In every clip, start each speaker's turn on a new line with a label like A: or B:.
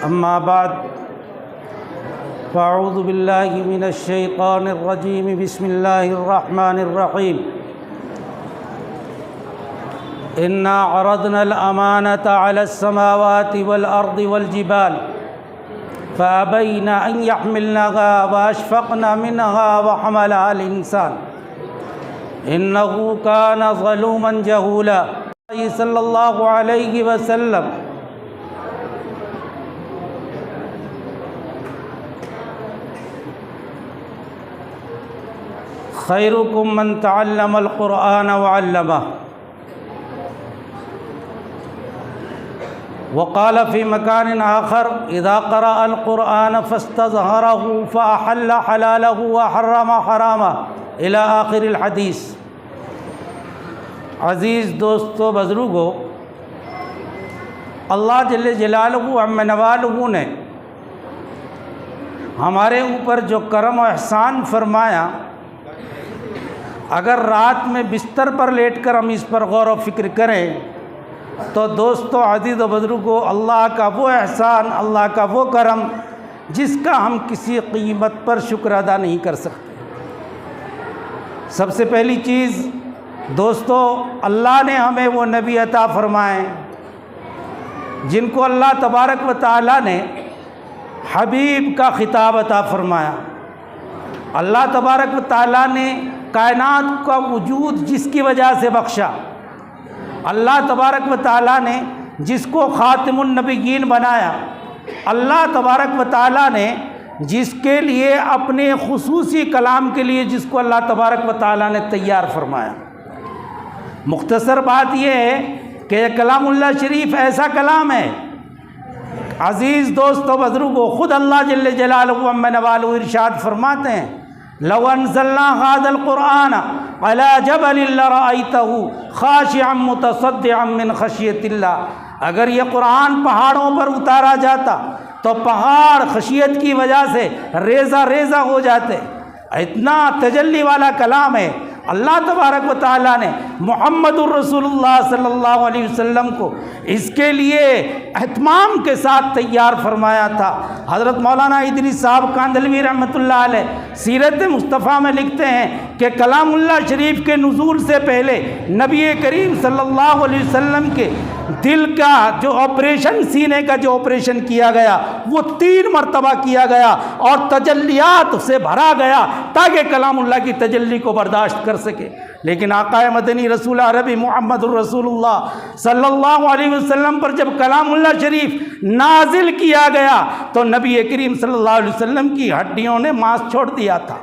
A: اما بعد فاعوذ باللہ من الشیطان الرجیم بسم اللہ الرحمن الرحیم انا عرضنا الامانة على السماوات والارض والجبال فابین ان يحملنها واشفقن منها وحملها الانسان انه كان ظلوما جهولا۔ صلی اللہ علیہ وسلم خیرکم من تعلم القرآن وعلمہ، وقال في مكان آخر اذا قرأ القرآن فاستظهره فأحل حلاله وحرم حرامه الى آخر الحدیث۔ عزیز دوستو بزرگو، اللہ جل جلالہ عم نوالہ نے ہمارے اوپر جو کرم و احسان فرمایا، اگر رات میں بستر پر لیٹ کر ہم اس پر غور و فکر کریں تو دوستو عزیز و بزرگو، اللہ کا وہ احسان، اللہ کا وہ کرم جس کا ہم کسی قیمت پر شکر ادا نہیں کر سکتے۔ سب سے پہلی چیز دوستو، اللہ نے ہمیں وہ نبی عطا فرمائے جن کو اللہ تبارک و تعالیٰ نے حبیب کا خطاب عطا فرمایا۔ اللہ تبارک و تعالیٰ نے کائنات کا وجود جس کی وجہ سے بخشا، اللہ تبارک و تعالیٰ نے جس کو خاتم النبیین بنایا، اللہ تبارک و تعالیٰ نے جس کے لیے اپنے خصوصی کلام کے لیے جس کو اللہ تبارک و تعالیٰ نے تیار فرمایا۔ مختصر بات یہ ہے کہ یہ کلام اللہ شریف ایسا کلام ہے، عزیز دوستو بزرگو، خود اللہ جل جلالہ عم نوالہ ارشاد فرماتے ہیں لو انزلنا هذا القرآن على جبل لرأيته خاشعا متصدعا من خشیۃ اللہ، اگر یہ قرآن پہاڑوں پر اتارا جاتا تو پہاڑ خشیت کی وجہ سے ریزہ ریزہ ہو جاتے۔ اتنا تجلی والا کلام ہے۔ اللہ تبارک و تعالیٰ نے محمد الرسول اللہ صلی اللہ علیہ وسلم کو اس کے لیے اہتمام کے ساتھ تیار فرمایا تھا۔ حضرت مولانا ادریس صاحب کاندھلوی رحمۃ اللہ علیہ سیرت مصطفیٰ میں لکھتے ہیں کہ کلام اللہ شریف کے نزول سے پہلے نبی کریم صلی اللہ علیہ وسلم کے دل کا جو آپریشن، سینے کا جو آپریشن کیا گیا وہ 3 مرتبہ کیا گیا اور تجلیات سے بھرا گیا تاکہ کلام اللہ کی تجلی کو برداشت کر سکے۔ لیکن آقا مدنی رسول عربی محمد الرسول اللہ صلی اللہ علیہ وسلم پر جب کلام اللہ شریف نازل کیا گیا تو نبی کریم صلی اللہ علیہ وسلم کی ہڈیوں نے ماس چھوڑ دیا تھا۔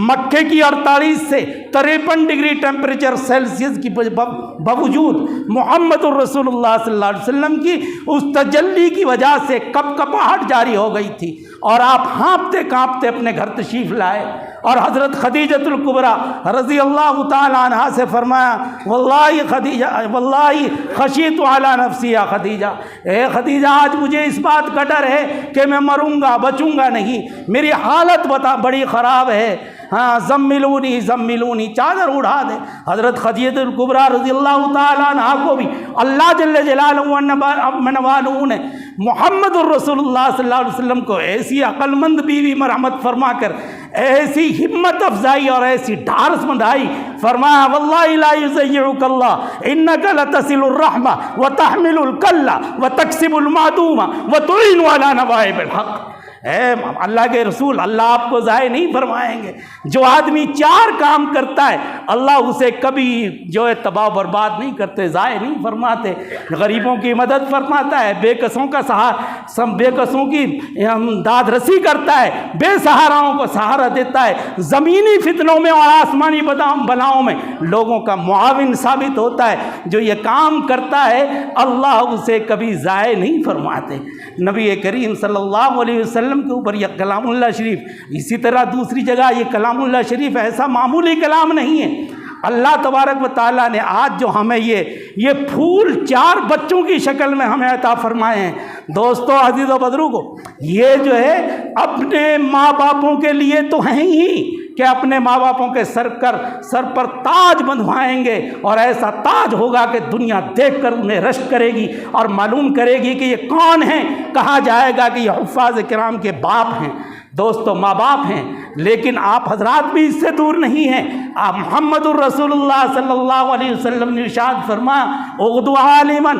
A: مکے کی 48 سے 53 ڈگری ٹیمپریچر سیلسیس کی باوجود محمد الرسول اللہ صلی اللہ علیہ وسلم کی اس تجلی کی وجہ سے کپکپاہٹ جاری ہو گئی تھی اور آپ ہانپتے کانپتے اپنے گھر تشریف لائے اور حضرت خدیجۃ الکبریٰ رضی اللہ تعالی عنہا سے فرمایا واللہ خشیت علی نفسی یا خدیجہ، اے خدیجہ آج مجھے اس بات کا ڈر ہے کہ میں مروں گا، بچوں گا نہیں، میری حالت بڑی خراب ہے، ہاں زملونی زملونی، چادر اڑا دے۔ حضرت خدیجۃ الکبریٰ رضی اللہ تعالیٰ عنہا کو بھی اللہ جل جلالہ منوالہ نے محمد الرسول اللہ صلی اللہ علیہ وسلم کو ایسی عقل مند بیوی مرحمت فرما کر ایسی ہمت افزائی اور ایسی ڈھارس مندائی فرمایا واللہ لا یضیعک اللہ انک لتصل الرحمہ وتحمل الکل وتکسب المعدوم وتعین علی نوائب الحق۔ اے اللہ کے رسول، اللہ آپ کو ضائع نہیں فرمائیں گے۔ جو آدمی 4 کام کرتا ہے اللہ اسے کبھی جو ہے تباہ برباد نہیں کرتے، ضائع نہیں فرماتے۔ غریبوں کی مدد فرماتا ہے، بے کسوں کا سہارا، بے کسوں کی داد رسی کرتا ہے، بے سہاراؤں کو سہارا دیتا ہے، زمینی فتنوں میں اور آسمانی بلاؤں میں لوگوں کا معاون ثابت ہوتا ہے۔ جو یہ کام کرتا ہے اللہ اسے کبھی ضائع نہیں فرماتے۔ نبی کریم صلی اللہ علیہ وسلم کے اوپر یہ کلام اللہ شریف، اسی طرح دوسری جگہ یہ کلام اللہ شریف ایسا معمولی کلام نہیں ہے۔ اللہ تبارک و تعالیٰ نے آج جو ہمیں یہ پھول 4 بچوں کی شکل میں ہمیں عطا فرمائے ہیں، دوستو عزیز و بزرگو، یہ جو ہے اپنے ماں باپوں کے لیے تو ہیں ہی، کہ اپنے ماں باپوں کے سر پر تاج بندھوائیں گے، اور ایسا تاج ہوگا کہ دنیا دیکھ کر انہیں رشک کرے گی اور معلوم کرے گی کہ یہ کون ہیں، کہا جائے گا کہ یہ حفاظ کرام کے باپ ہیں۔ دوستو، ماں باپ ہیں، لیکن آپ حضرات بھی اس سے دور نہیں ہیں۔ آپ محمد الرسول اللہ صلی اللہ علیہ وسلم نے ارشاد فرمایا، اغدو عالما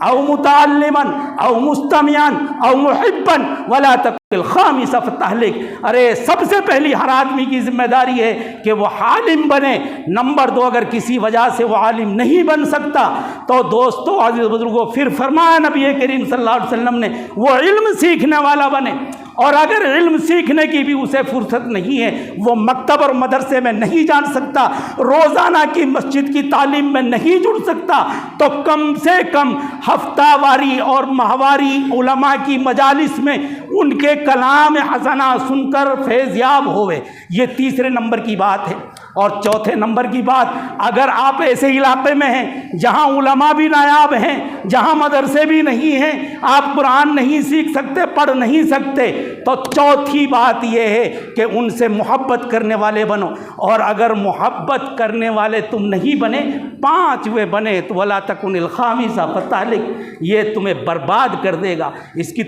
A: او متعلما او مستمعا او محبا ولا تکن الخامس فتہلک۔ ارے سب سے پہلی ہر آدمی کی ذمہ داری ہے کہ وہ عالم بنے۔ نمبر 2، اگر کسی وجہ سے وہ عالم نہیں بن سکتا تو دوستو عزیز بزرگوں، پھر فرمایا نبی کریم صلی اللہ علیہ وسلم نے، وہ علم سیکھنے والا بنے۔ اور اگر علم سیکھنے کی بھی اسے فرصت نہیں ہے، وہ مکتب اور مدرسے میں نہیں جان سکتا، روزانہ کی مسجد کی تعلیم میں نہیں جڑ سکتا، تو کم سے کم ہفتہ واری اور ماہواری علماء کی مجالس میں ان کے کلام حسنہ سن کر فیضیاب ہوئے۔ یہ تیسرے نمبر کی بات ہے۔ اور چوتھے نمبر کی بات، اگر آپ ایسے علاقے میں ہیں جہاں علماء بھی نایاب ہیں، جہاں مدرسے بھی نہیں ہیں، آپ قرآن نہیں سیکھ سکتے، پڑھ نہیں سکتے، تو چوتھی بات یہ ہے کہ ان سے محبت کرنے والے بنو۔ اور اگر محبت کرنے والے تم نہیں بنے، پانچویں بنے تو ولا تکن الخامس فتہلک، یہ تمہیں برباد کر دے گا۔ اس کی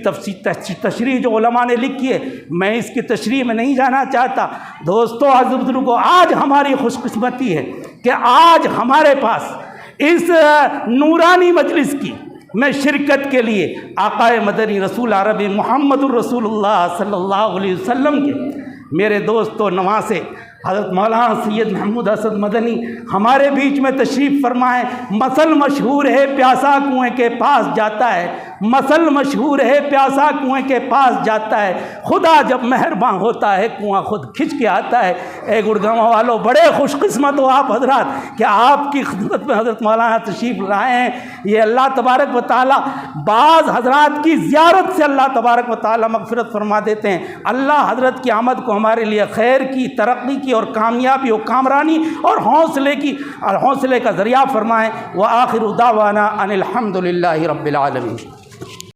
A: تشریح جو علماء نے لکھی ہے، میں اس کی تشریح میں نہیں جانا چاہتا۔ دوستو عزیز بزرگوں، آج ہماری خوش قسمتی ہے کہ آج ہمارے پاس اس نورانی مجلس کی میں شرکت کے لیے آقا مدنی رسول عربی محمد الرسول اللہ صلی اللہ علیہ وسلم کے میرے دوست و نواسے حضرت مولانا سید محمود اسد مدنی ہمارے بیچ میں تشریف فرمائے۔ مثل مشہور ہے پیاسا کنویں کے پاس جاتا ہے، مثل مشہور ہے پیاسا کنویں کے پاس جاتا ہے، خدا جب مہربان ہوتا ہے کنواں خود کھنچ کے آتا ہے۔ اے گڑگاؤں والوں، بڑے خوش قسمت ہو آپ حضرات کہ آپ کی خدمت میں حضرت مولانا تشریف لائے ہیں۔ یہ اللہ تبارک و تعالیٰ بعض حضرات کی زیارت سے اللہ تبارک و تعالیٰ مغفرت فرما دیتے ہیں۔ اللہ حضرت کی آمد کو ہمارے لیے خیر کی، ترقی کی اور کامیابی و کامرانی اور حوصلے کا ذریعہ فرمائیں۔ وآخر دعوانا ان الحمد للہ رب العالمین۔